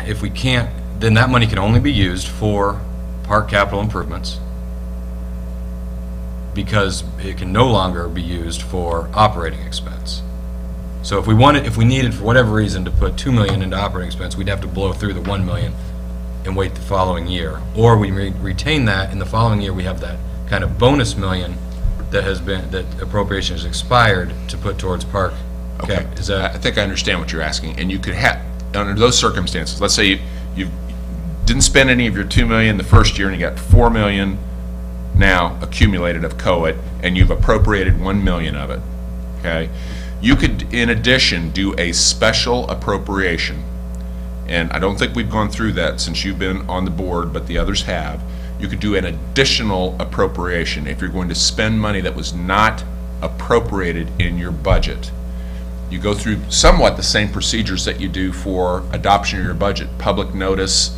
if we can't, then that money can only be used for park capital improvements, because it can no longer be used for operating expense. So if we needed for whatever reason to put $2 million into operating expense, we'd have to blow through the $1 million and wait the following year. Or we retain that, in the following year we have that kind of bonus million that appropriation has expired to put towards park. Okay. Is that? I think I understand what you're asking. And you could have, under those circumstances, let's say you didn't spend any of your $2 million the first year and you got $4 million now accumulated of COIT, and you've appropriated $1 million of it. Okay. You could, in addition, do a special appropriation, and I don't think we've gone through that since you've been on the board, but the others have. You could do an additional appropriation if you're going to spend money that was not appropriated in your budget. You go through somewhat the same procedures that you do for adoption of your budget: public notice,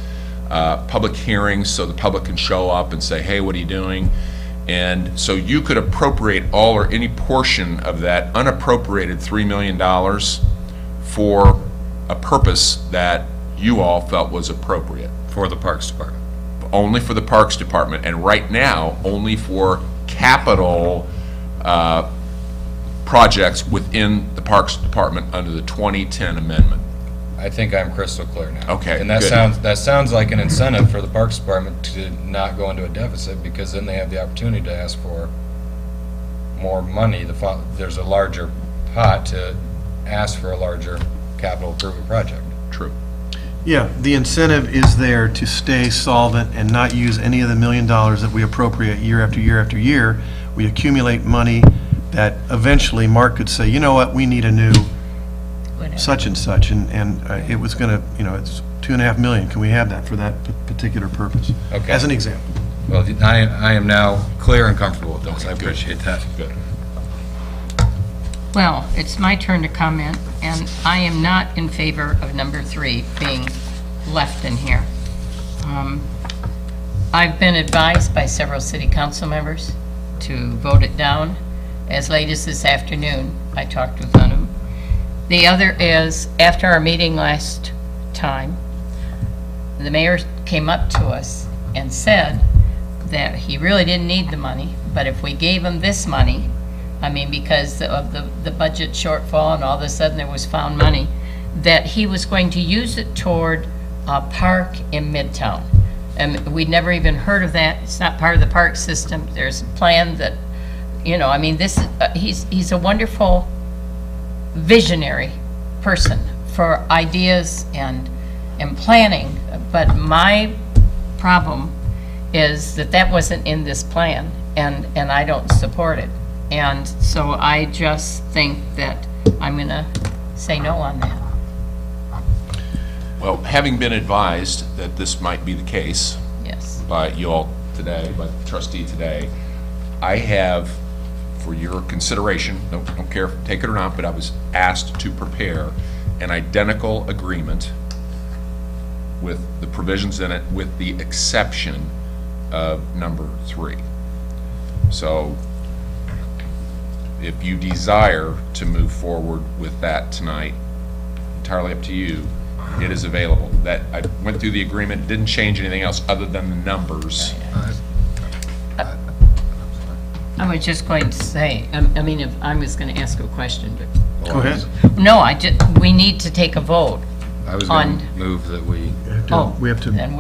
public hearings, so the public can show up and say, hey, what are you doing? And so you could appropriate all or any portion of that unappropriated $3 million for a purpose that you all felt was appropriate. For the Parks Department. Only for the Parks Department, and right now only for capital projects within the Parks Department under the 2010 amendment. I think I'm crystal clear now. Okay, and that good. sounds like an incentive for the Parks Department to not go into a deficit, because then they have the opportunity to ask for more money. There's a larger pot to ask for a larger capital improvement project. True. Yeah, the incentive is there to stay solvent and not use any of the $1 million that we appropriate year after year after year. We accumulate money that eventually Mark could say, you know what, we need a new such and such, and it was going to, it's $2.5 million. Can we have that for that particular purpose? Okay. As an example. Well, I am now clear and comfortable with those. Okay, I appreciate that. Good. Well, it's my turn to comment, and I am not in favor of number 3 being left in here. I've been advised by several city council members to vote it down. As late as this afternoon, I talked with one of them. The other is, after our meeting last time, the mayor came up to us and said that he really didn't need the money, but if we gave him this money, I mean, because of the budget shortfall and all of a sudden there was found money, that he was going to use it toward a park in Midtown. And we'd never even heard of that. It's not part of the park system. There's a plan that, I mean, this he's a wonderful visionary person for ideas and planning. But my problem is that wasn't in this plan, and I don't support it. And so I just think that I'm going to say no on that. Well, having been advised that this might be the case, Yes. by you all today, by the trustee today, I have, for your consideration, don't care if take it or not, but I was asked to prepare an identical agreement with the provisions in it, with the exception of number 3. So if you desire to move forward with that tonight, entirely up to you. It is available. That I went through the agreement, didn't change anything else other than the numbers. I was just going to say, I mean, if I was going to ask a question, but Go ahead. no, we need to take a vote. I was going to move that we. We have to. Then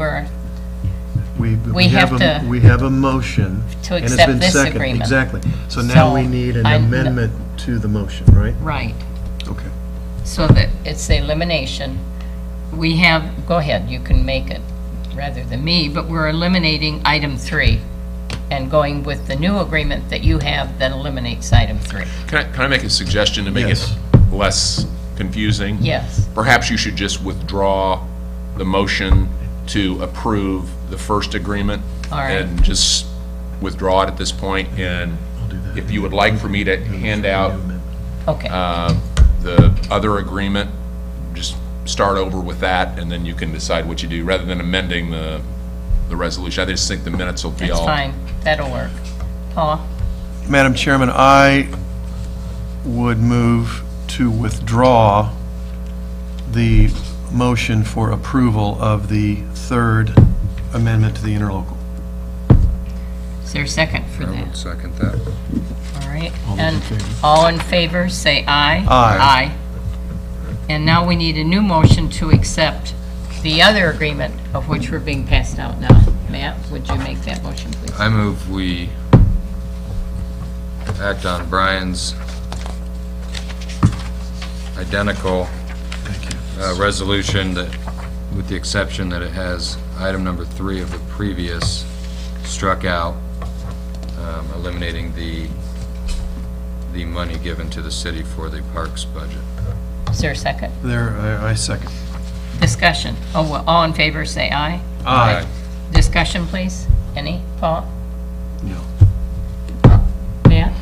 We have to- we have a motion. to and it's accept been this seconded. agreement. Exactly. So now So we need an I- amendment to the motion, right? Right. Okay. So that it's the elimination. We have, go ahead, you can make it rather than me, but we're eliminating item 3 and going with the new agreement that you have that eliminates item 3. Can I make a suggestion to make Yes. it less confusing? Yes. Perhaps you should just withdraw the motion to approve the first agreement. All right. And just withdraw it at this point. And if you would like for me to hand out Okay. the other agreement, just start over with that, and then you can decide what you do, rather than amending the resolution. I just think the minutes will be That's all. fine. That'll work. Paula? Madam Chairman, I would move to withdraw the motion for approval of the third amendment to the interlocal. Is there a second for I that? would second that. All right, All those in and favor? all in favor, say aye. Aye. And now we need a new motion to accept the other agreement of which we're being passed out now. Matt, would you make that motion, please? I move we act on Brian's identical resolution, that, with the exception that it has item number 3 of the previous struck out, eliminating the money given to the city for the parks budget. Is there a second? I second. Discussion. Oh, well, all in favor, say aye. Aye. Discussion, please. Any? Paul? No. Matt?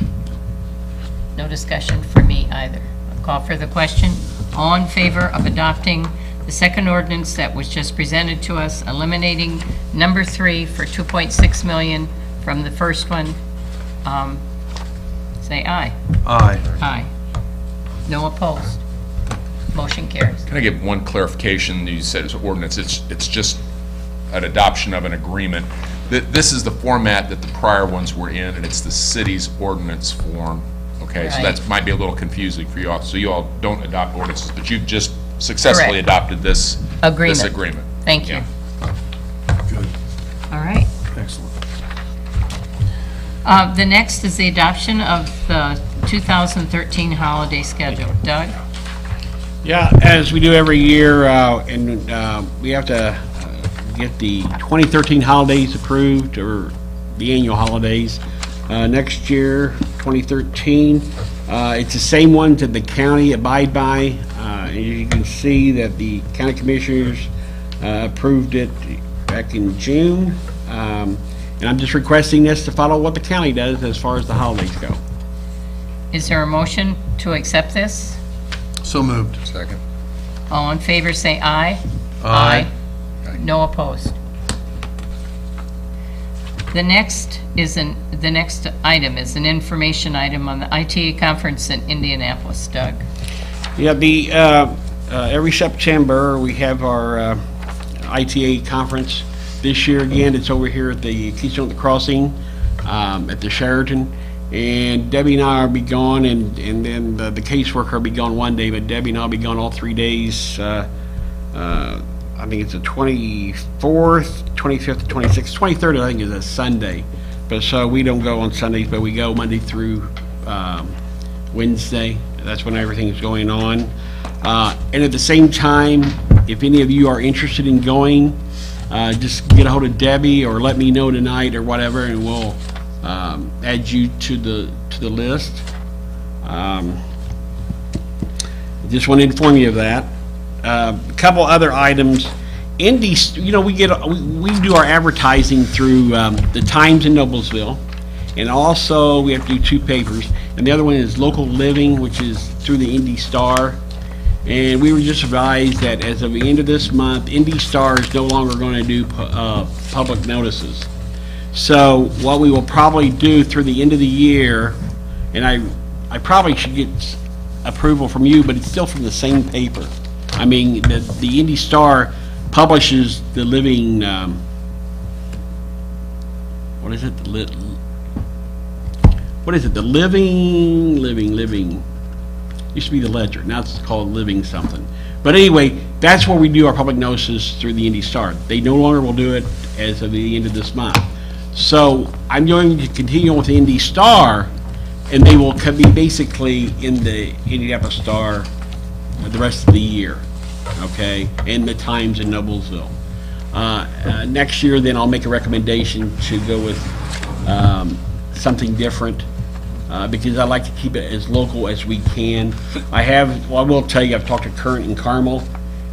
No discussion for me either. I'll call for the question. All in favor of adopting the second ordinance that was just presented to us, eliminating number 3 for 2.6 million from the first one, say aye. Aye. Aye. No opposed. Motion carries. Can I give one clarification? You said it's ordinance, it's just an adoption of an agreement. This is the format that the prior ones were in, and it's the city's ordinance form, okay? So Right. that might be a little confusing for you all, so you all don't adopt ordinances, but you've just successfully Correct. adopted this Agreement. agreement. Thank you. Yeah. Good. All right. Excellent. The next is the adoption of the 2013 holiday schedule. Doug? Yeah, as we do every year, and we have to get the 2013 holidays approved, or the annual holidays. Next year, 2013, it's the same ones that the county abide by. As you can see that the county commissioners approved it back in June. And I'm just requesting this to follow what the county does as far as the holidays go. Is there a motion to accept this? So moved. Second. All in favor, say aye. Aye. No opposed. The next item is an information item on the ITA conference in Indianapolis. Doug? Yeah, every September, we have our ITA conference. This year, again, it's over here at the Keystone at the Crossing, at the Sheraton. And Debbie and I will be gone, and then the caseworker will be gone one day, but Debbie and I will be gone all 3 days. I think it's the 24th, 25th, 26th, 23rd, I think is a Sunday. But so we don't go on Sundays, but we go Monday through Wednesday. That's when everything's going on. And at the same time, if any of you are interested in going, just get a hold of Debbie or let me know tonight or whatever, and we'll add you to the list. Just want to inform you of that. A couple other items. Indy, we do our advertising through the Times in Noblesville, and also we have to do 2 papers. And the other one is Local Living, which is through the Indy Star. And we were just advised that as of the end of this month, Indy Star is no longer going to do public notices. So what we will probably do through the end of the year, and I probably should get approval from you, but it's still from the same paper. I mean, the Indy Star publishes the living, what is it? What is it? The living. Used to be the Ledger. Now it's called Living something. But anyway, that's where we do our public notices through the Indy Star. They no longer will do it as of the end of this month. So I'm going to continue with the Indy Star, and they will be basically in the Indianapolis Star the rest of the year, okay, and the Times in Noblesville. Next year, then I'll make a recommendation to go with something different, because I like to keep it as local as we can. I will tell you, I've talked to Current and Carmel,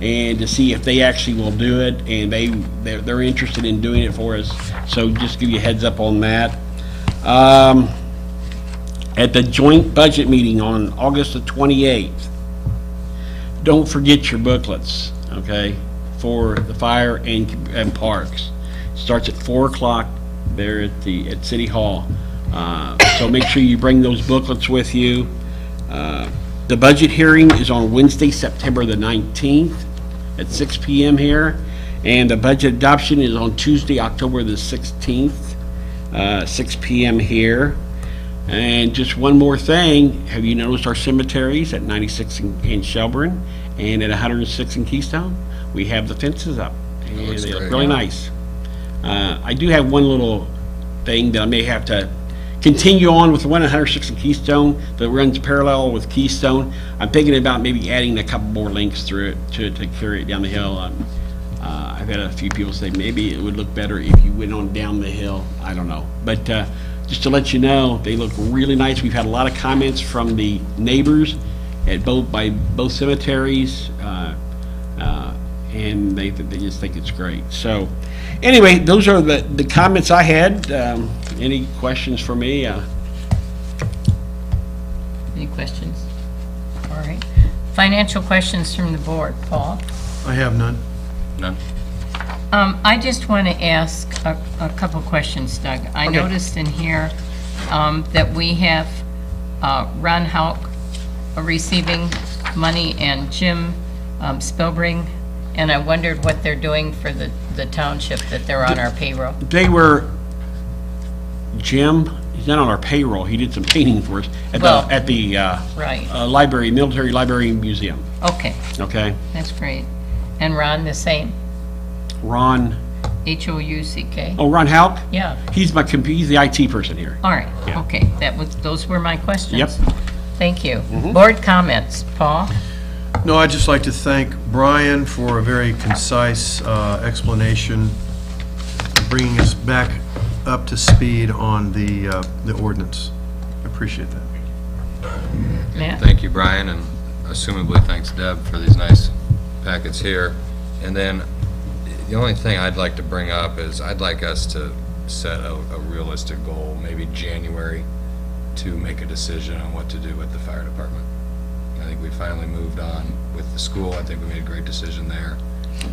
and to see if they actually will do it, and they're interested in doing it for us. So just give you a heads up on that. At the joint budget meeting on August the 28th, don't forget your booklets, okay, for the fire and parks. Starts at 4 o'clock there at City Hall. So make sure you bring those booklets with you. The budget hearing is on Wednesday, September the 19th, at 6 p.m. here. And the budget adoption is on Tuesday, October the 16th, 6 p.m. here. And just one more thing, have you noticed our cemeteries at 96 in Shelburne and at 106 in Keystone? We have the fences up, and looks they look great. really nice. I do have one little thing that I may have to continue on with the one at 106 in Keystone that runs parallel with Keystone. I'm thinking about maybe adding a couple more links through it to carry it down the hill. I've had a few people say maybe it would look better if you went on down the hill. I don't know. But just to let you know, they look really nice. We've had a lot of comments from the neighbors at both cemeteries, and they just think it's great. So anyway, those are the comments I had. Any questions for me? Any questions? All right. Financial questions from the board. Paul? I have none. None? I just want to ask a couple questions, Doug. I Okay. noticed in here that we have Ron Hauk receiving money and Jim Spilbring, and I wondered what they're doing for the township, that they're on our payroll. They were, Jim, he's not on our payroll. He did some painting for us at Well, the Right. library, military library museum. Okay, Okay, that's great. And Ron, the same? Ron. H-O-U-C-K? Oh, Ron Hauk. Yeah. He's the IT person here. All right, Yeah. okay. Those were my questions. Yep. Thank you. Board comments. Paul? No, I'd just like to thank Brian for a very concise explanation, bringing us back up to speed on the ordinance. I appreciate that. Matt? Thank you, Brian, and assumably thanks Deb for these nice packets here. And then the only thing I'd like to bring up is I'd like us to set a realistic goal, maybe January, to make a decision on what to do with the fire department. I think we finally moved on with the school. I think we made a great decision there.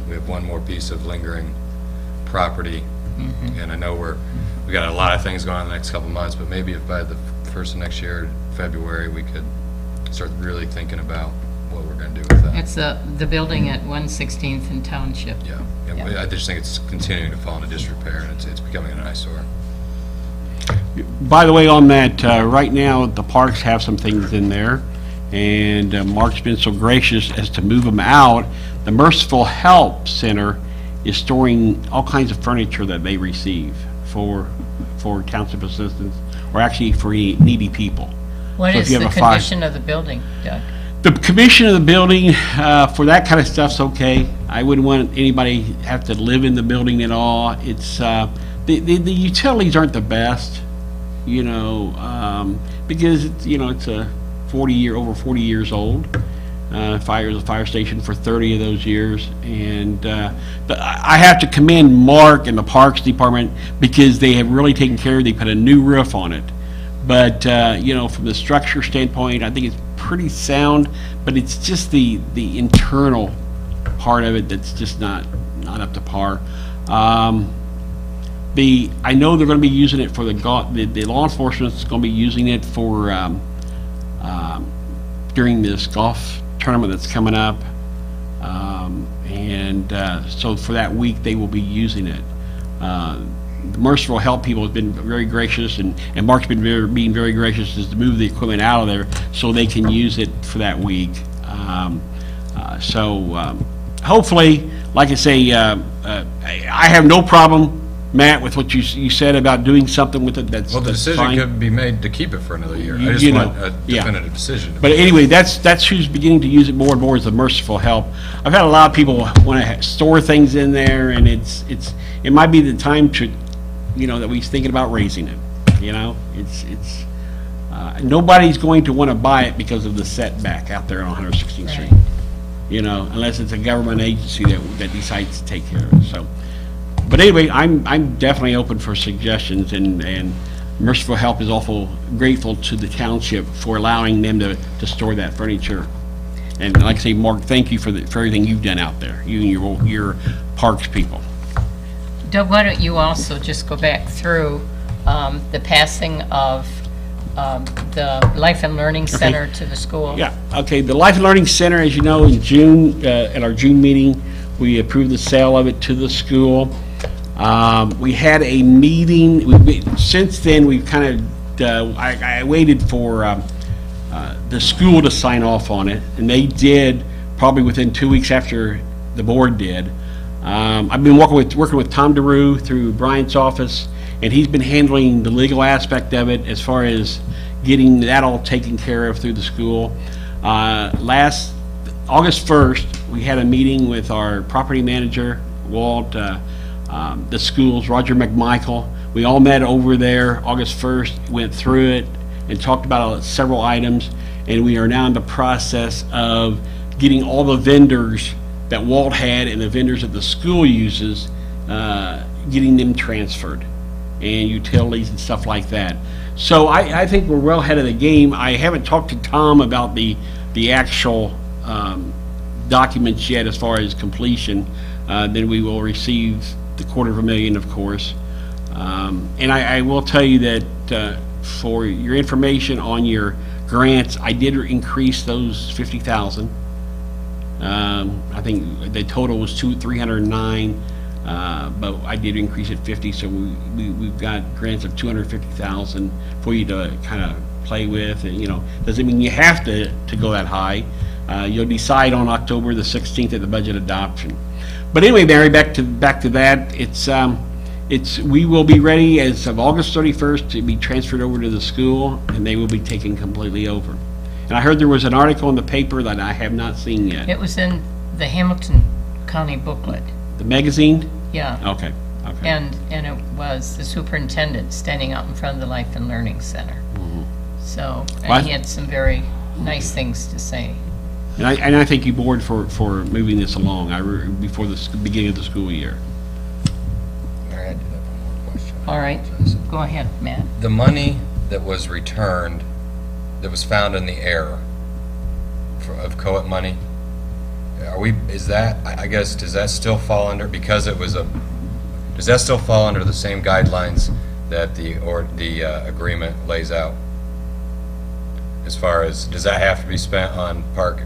We have one more piece of lingering property, and I know we got a lot of things going on the next couple months, but maybe if by the first of next year, February, we could start really thinking about what we're going to do with that. It's the building at 116th and Township. Yeah, and I just think it's continuing to fall into disrepair, and it's becoming an eyesore. By the way, on that, right now, the parks have some things in there, and Mark's been so gracious as to move them out. The Merciful Help Center is storing all kinds of furniture that they receive for township assistance, or actually for needy people. What So if is you the have a fire- condition of the building, Doug? The condition of the building, for that kind of stuff's okay. I wouldn't want anybody have to live in the building at all. It's, the utilities aren't the best, you know, because, it's a over 40 years old. Fire station for 30 of those years. And, but I have to commend Mark and the Parks Department because they have really taken care of, they put a new roof on it. But, from the structure standpoint, I think it's pretty sound, but it's just the internal part of it that's just not up to par. I know they're going to be using it for the law enforcement's going to be using it for during this golf tournament that's coming up, so for that week they will be using it. The Merciful Help people have been very gracious, and Mark's been being very gracious as to move the equipment out of there so they can use it for that week. Hopefully, like I say, I have no problem, Matt, with what you said about doing something with it. That's Well, the that's decision fine. could be made to keep it for another year. I just You know, want a yeah. definitive decision. But anyway, that's who's beginning to use it more and more is the Merciful Help. I've had a lot of people want to store things in there, and it might be the time to, that we're thinking about raising it. Nobody's going to want to buy it because of the setback out there on 116th Street. Unless it's a government agency that decides to take care of it. So, but anyway, I'm definitely open for suggestions, and Merciful Help is awful grateful to the township for allowing them to store that furniture. And like I say, Mark, thank you for everything you've done out there, you and your parks people. Doug, why don't you also just go back through the passing of the Life and Learning Center to the school. Yeah, okay, the Life and Learning Center, as you know, in June, at our June meeting, we approved the sale of it to the school. We had a meeting, since then, we've kind of, I waited for the school to sign off on it, and they did probably within 2 weeks after the board did. I've been working with Tom DeRue through Brian's office, and he's been handling the legal aspect of it as far as getting that all taken care of through the school. Last August 1st, we had a meeting with our property manager, Walt, the schools, Roger McMichael. We all met over there August 1st, went through it, and talked about several items, and we are now in the process of getting all the vendors that Walt had and the vendors that the school uses, getting them transferred, and utilities and stuff like that. So I think we're well ahead of the game. I haven't talked to Tom about the actual documents yet as far as completion. Then we will receive the $250,000, of course. And I will tell you that for your information on your grants, I did increase those 50,000. I think the total was 309, but I did increase it 50, so we've got grants of 250,000 for you to kind of play with. And, you know, doesn't mean you have to go that high. You'll decide on October the 16th at the budget adoption. But anyway, Mary, back to that. We will be ready as of August 31st to be transferred over to the school, and they will be taken completely over. And I heard there was an article in the paper that I have not seen yet. It was in the Hamilton County booklet. The magazine? Yeah. Okay. And it was the superintendent standing out in front of the Life and Learning Center. So, and he had some very nice things to say. And I thank you, board, for moving this along before the beginning of the school year. Mary, I did have one more question. All right, go ahead, Matt. The money that was returned, that was found in the air of COET money, does that still fall under, because it was does that still fall under the same guidelines that the agreement lays out? As far as, does that have to be spent on park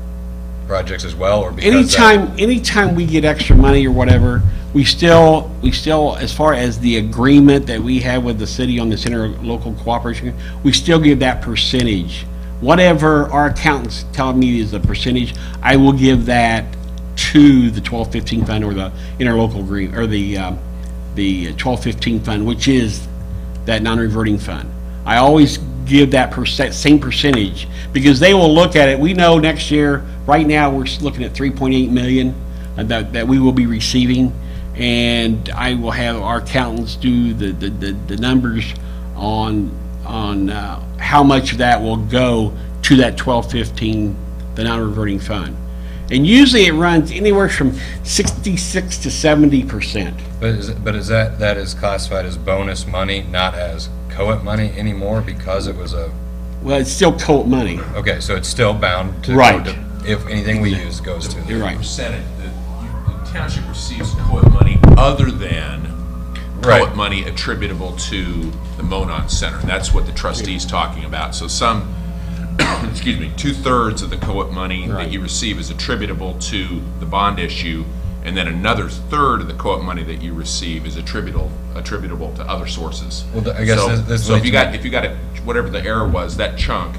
projects as well, or because anytime we get extra money or whatever, we still, as far as the agreement that we have with the city on this interlocal cooperation, we still give that percentage. Whatever our accountants tell me is the percentage, I will give that to the 1215 fund or the interlocal agreement, or the 1215 fund, which is that non-reverting fund. I always give that same percentage, because they will look at it. We know next year, right now, we're looking at 3.8 million that we will be receiving, and I will have our accountants do the numbers on how much of that will go to that 1215, the non-reverting fund. And usually it runs anywhere from 66 to 70%. But is that is classified as bonus money, not as COET money anymore, because it was a... Well, it's still COET money. Okay, so it's still bound to... Right. If anything we use goes to... You're right. Percentage, the township receives COET money other than COET money attributable to the Monon Center. That's what the trustee's talking about. So some, excuse me, 2/3 of the COET money that you receive is attributable to the bond issue, and then another 1/3 of the COET money that you receive is attributable to other sources. Well, I guess this so if you got it, whatever the error was, that chunk,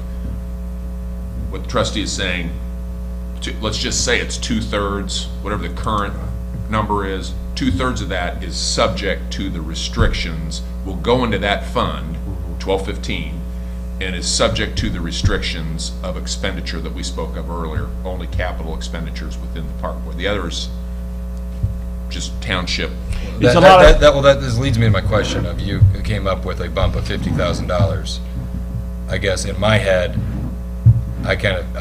what the trustee is saying, let's just say it's 2/3, whatever the current number is, 2/3 of that is subject to the restrictions, will go into that fund, 1215, and is subject to the restrictions of expenditure that we spoke of earlier, only capital expenditures within the park board. The others, just township. This leads me to my question of, you came up with a bump of $50,000. I guess in my head, I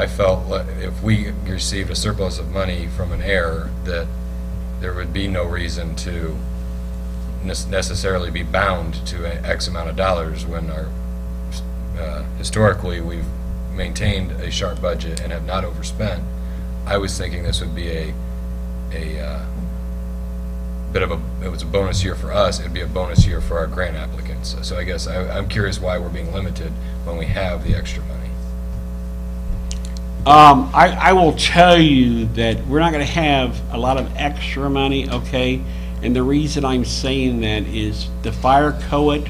felt like if we received a surplus of money from an error, that there would be no reason to necessarily be bound to X amount of dollars when historically we've maintained a sharp budget and have not overspent. I was thinking this would be bit of a, it was a bonus year for us, it'd be a bonus year for our grant applicants. So I guess I'm curious why we're being limited when we have the extra money. I will tell you that we're not going to have a lot of extra money, okay? And the reason I'm saying that is the fire COIT,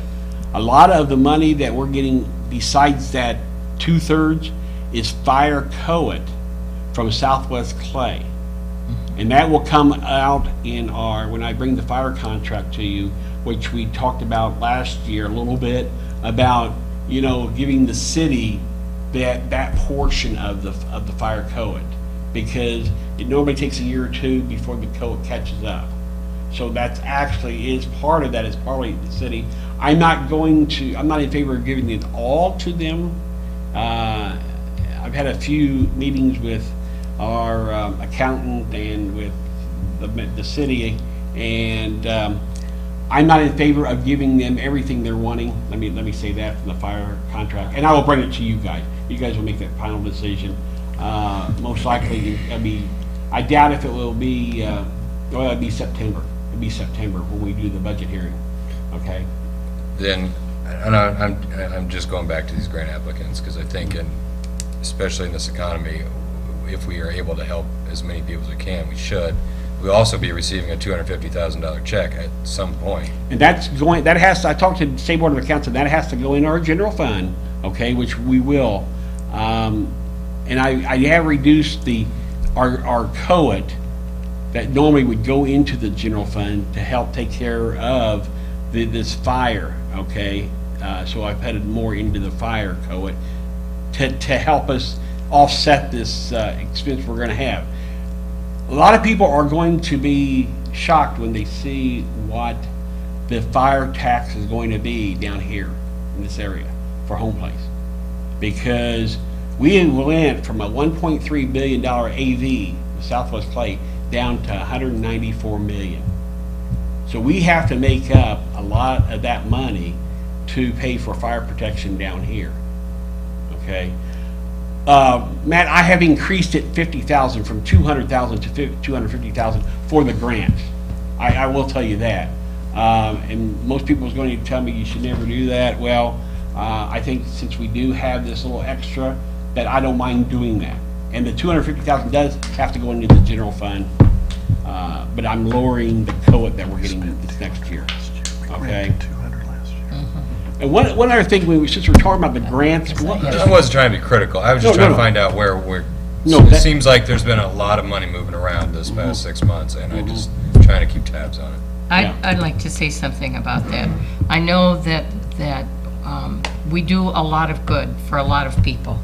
a lot of the money that we're getting besides that 2/3 is fire COIT from Southwest Clay. And that will come out in our, when I bring the fire contract to you, which we talked about last year a little bit, about, you know, giving the city that portion of the fire COIT, because it normally takes a year or two before the COIT catches up. So that's actually is part of that, is partly the city. I'm not in favor of giving it all to them. I've had a few meetings with our accountant and with the city, and I'm not in favor of giving them everything they're wanting. Let me say that from the fire contract, and I will bring it to you guys. You guys will make that final decision. Most likely, I doubt if it will be. Well, it'll be September. It'll be September when we do the budget hearing. Okay. Then, and I'm just going back to these grant applicants, because I think, especially in this economy, if we are able to help as many people as we can, we should. We'll also be receiving a $250,000 check at some point. And that's going, that has to, I talked to the State Board of Accounts, and that has to go in our general fund, okay, which we will. And I have reduced our COIT that normally would go into the general fund to help take care of this fire, okay? So I've headed more into the fire COIT to help us offset this expense we're gonna have. A lot of people are going to be shocked when they see what the fire tax is going to be down here in this area for home place. Because we went from a $1.3 billion AV, Southwest Clay, down to 194 million. So we have to make up a lot of that money to pay for fire protection down here, okay? Matt, I have increased it 50,000 from 200,000 to 250,000 for the grant. I will tell you that. And most people is going to tell me you should never do that. Well, I think since we do have this little extra, that I don't mind doing that. And the 250,000 does have to go into the general fund, but I'm lowering the COIT that we're getting this next year. Okay. 200 last year. And one other thing, since we're talking about the grants, I wasn't trying to be critical. I was just trying to find out where we're. No, It that- seems like there's been a lot of money moving around this past 6 months, and I just trying to keep tabs on it. I'd like to say something about that. I know that we do a lot of good for a lot of people,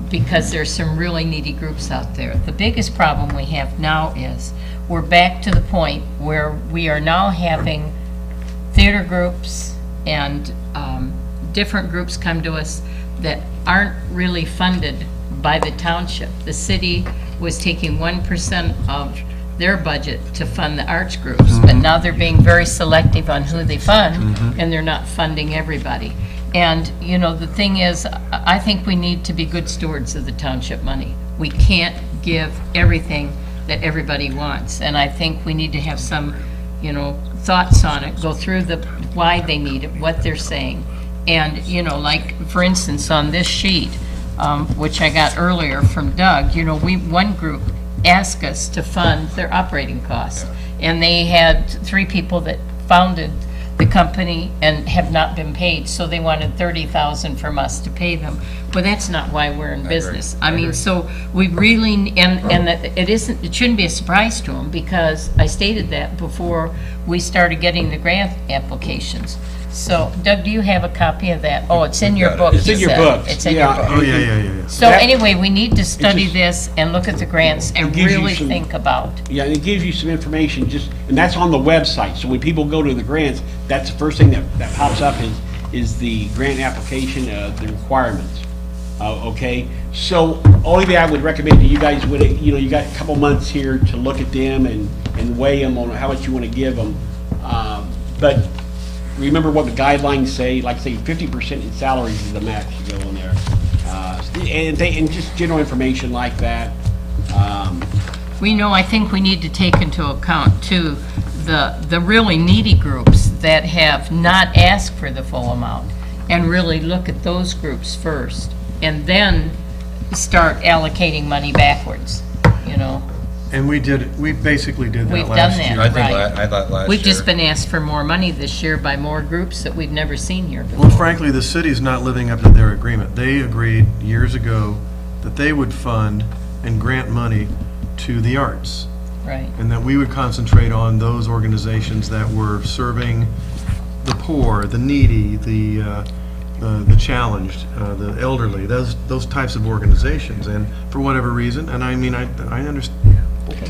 because there's some really needy groups out there. The biggest problem we have now is we're back to the point where we are now having theater groups and different groups come to us that aren't really funded by the township. The city was taking 1% of their budget to fund the arts groups, but now they're being very selective on who they fund, and they're not funding everybody. And, you know, the thing is, I think we need to be good stewards of the township money. We can't give everything that everybody wants, and I think we need to have some, you know, thoughts on it, go through why they need it, what they're saying. And, you know, like, for instance, on this sheet, which I got earlier from Doug, you know, one group asked us to fund their operating costs. And they had 3 people that founded the company and have not been paid, so they wanted $30,000 from us to pay them. Well, that's not why we're in business. I mean, so we really, and it shouldn't be a surprise to them, because I stated that before we started getting the grant applications. So, Doug, do you have a copy of that? Oh, it's in your book. It's in your book. It's in your book. Oh, yeah. So That- anyway, we need to study just- this and look at the grants and gives you really some- think about. Yeah, and it gives you some information, and that's on the website. So when people go to the grants, that's the first thing that pops up is the grant application, the requirements. Okay, so only thing I would recommend to you guys would, you know, you got a couple months here to look at them and weigh them on how much you want to give them. But remember what the guidelines say, like say 50% in salaries is the max you go in there. And just general information like that. I think we need to take into account too, the really needy groups that have not asked for the full amount, and really look at those groups first, and then start allocating money backwards, you know? And we basically did that We've done last that. year. I think, Right. I thought last year. We've just been asked for more money this year by more groups that we've never seen here Well, before. frankly, the city's not living up to their agreement. They agreed years ago that they would fund and grant money to the arts, Right, and that we would concentrate on those organizations that were serving the poor, the needy, the challenged, the elderly, those types of organizations. And for whatever reason, and I mean, I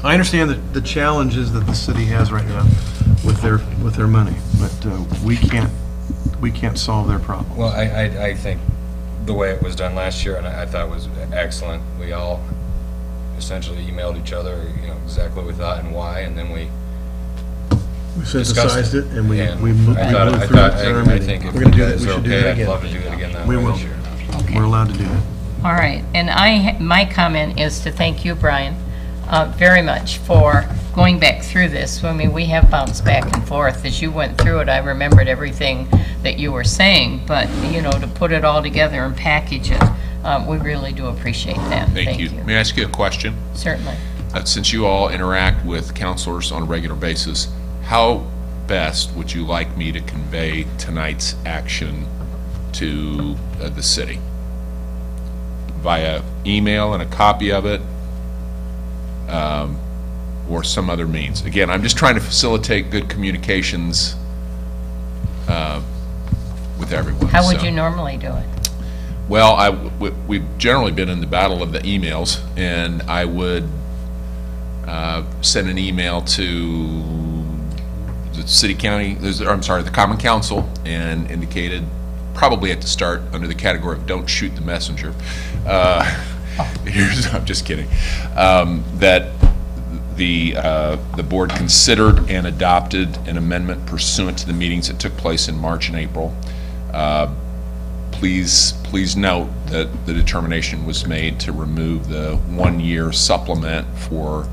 understand the challenges that the city has right now with their money, but we can't solve their problem. Well, I think the way it was done last year, and I thought was excellent. We all essentially emailed each other, you know, exactly what we thought and why, and then we We discussed synthesized it, and we And moved I through it. I think if We're gonna do that it, is we should do okay, that I'd again. love to do it again that We way will. this year. We're allowed to do that. all right. And my comment is to thank you, Brian, very much for going back through this. I mean, we have bounced back and forth. As you went through it, I remembered everything that you were saying, but, you know, to put it all together and package it, we really do appreciate that. Thank you. May I ask you a question? Certainly. Since you all interact with counselors on a regular basis, how best would you like me to convey tonight's action to the city? Via email and a copy of it, or some other means? Again, I'm just trying to facilitate good communications with everyone. How would so. you normally do it? Well, we've generally been in the battle of the emails, and I would send an email to the city county, the common council, and indicated, probably at the start, under the category of don't shoot the messenger. I'm just kidding. That the board considered and adopted an amendment pursuant to the meetings that took place in March and April. Please note that the determination was made to remove the one-year supplement for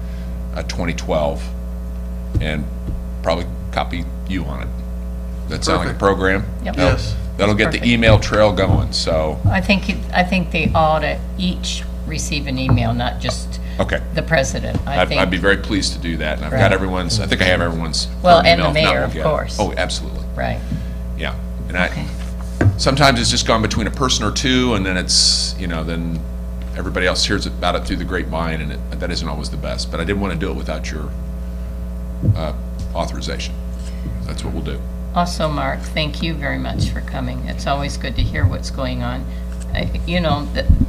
2012, and probably copy you on it. That sound like a Perfect. program? Yep. Yes. That'll get the Perfect. email trail going, so, I think they ought to each receive an email, not just okay. the president. I think. I'd be very pleased to do that, and I've got Right. everyone's, I think I have everyone's. Well, current and the email. If not, mayor, we'll of get it. course. Oh, absolutely, Right. yeah. And Okay. sometimes it's just gone between a person or two, and then it's, then everybody else hears about it through the grapevine, and that isn't always the best. But I didn't want to do it without your authorization. That's what we'll do. Also, Mark, thank you very much for coming. It's always good to hear what's going on.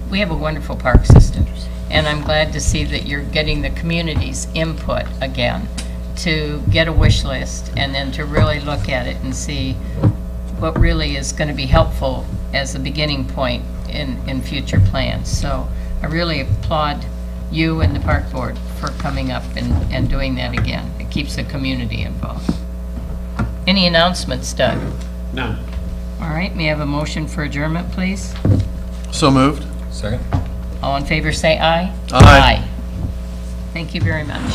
We have a wonderful park system, and I'm glad to see that you're getting the community's input again to get a wish list and then to really look at it and see what really is going to be helpful as a beginning point in future plans. So I really applaud you and the park board for coming up and doing that again. It keeps the community involved. Any announcements, Doug? No. All right, may I have a motion for adjournment, please? So moved. Second? All in favor, say aye. Aye. Thank you very much.